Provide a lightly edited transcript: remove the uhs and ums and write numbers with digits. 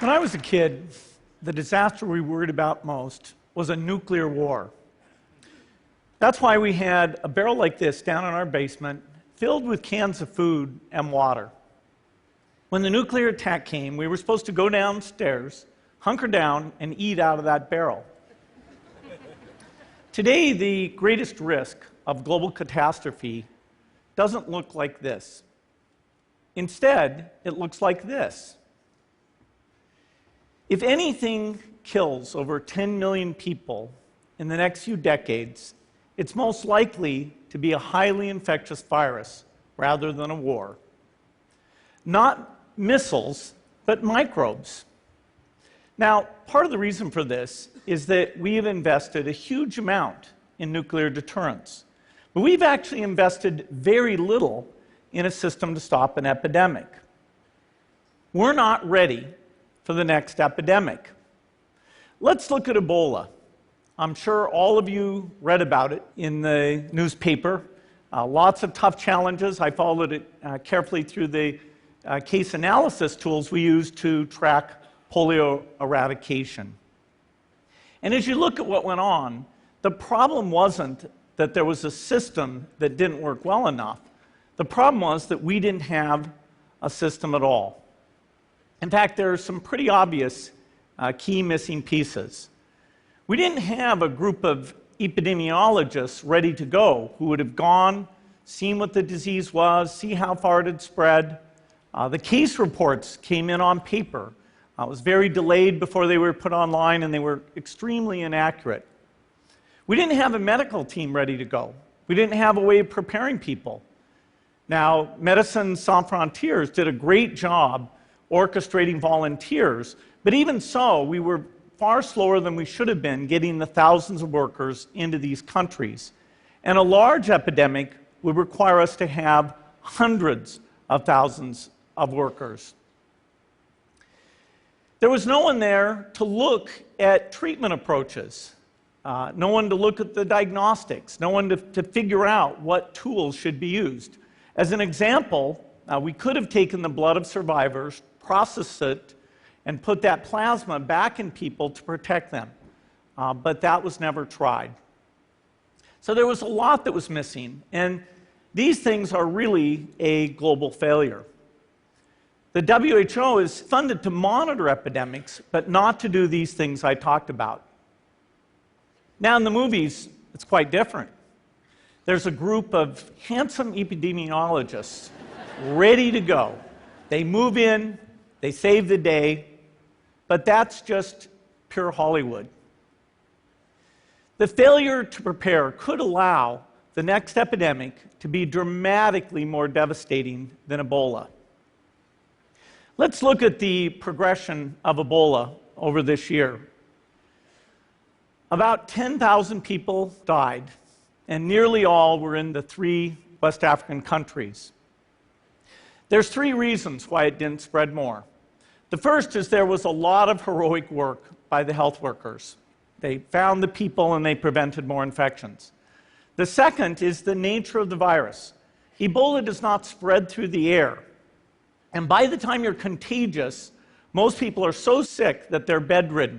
When I was a kid, the disaster we worried about most was a nuclear war. That's why we had a barrel like this down in our basement, filled with cans of food and water. When the nuclear attack came, we were supposed to go downstairs, hunker down, and eat out of that barrel. Today, the greatest risk of global catastrophe doesn't look like this. Instead, it looks like this. If anything kills over 10 million people in the next few decades, it's most likely to be a highly infectious virus rather than a war. Not missiles, but microbes. Now, part of the reason for this is that we have invested a huge amount in nuclear deterrence, but we've actually invested very little in a system to stop an epidemic. We're not ready for the next epidemic. Let's look at Ebola. I'm sure all of you read about it in the newspaper. Lots of tough challenges. I followed it carefully through the case analysis tools we use to track polio eradication. And as you look at what went on, the problem wasn't that there was a system that didn't work well enough. The problem was that we didn't have a system at all. In fact, there are some pretty obvious key missing pieces. We didn't have a group of epidemiologists ready to go who would have gone, seen what the disease was, see how far it had spread. The case reports came in on paper. It was very delayed before they were put online, and they were extremely inaccurate. We didn't have a medical team ready to go. We didn't have a way of preparing people. Now, Médecins Sans Frontières did a great job orchestrating volunteers, but even so, we were far slower than we should have been getting the thousands of workers into these countries. And a large epidemic would require us to have hundreds of thousands of workers. There was no one there to look at treatment approaches, no one to look at the diagnostics, no one to figure out what tools should be used. As an example, we could have taken the blood of survivors, processed it, and put that plasma back in people to protect them. But that was never tried. So there was a lot that was missing, and these things are really a global failure. The WHO is funded to monitor epidemics, but not to do these things I talked about. Now in the movies, it's quite different. There's a group of handsome epidemiologists ready to go. They move in, they save the day, but that's just pure Hollywood. The failure to prepare could allow the next epidemic to be dramatically more devastating than Ebola. Let's look at the progression of Ebola over this year. About 10,000 people died, and nearly all were in the 3 West African countries. There's 3 reasons why it didn't spread more. The first is there was a lot of heroic work by the health workers. They found the people and they prevented more infections. The second is the nature of the virus. Ebola does not spread through the air. And by the time you're contagious, most people are so sick that they're bedridden.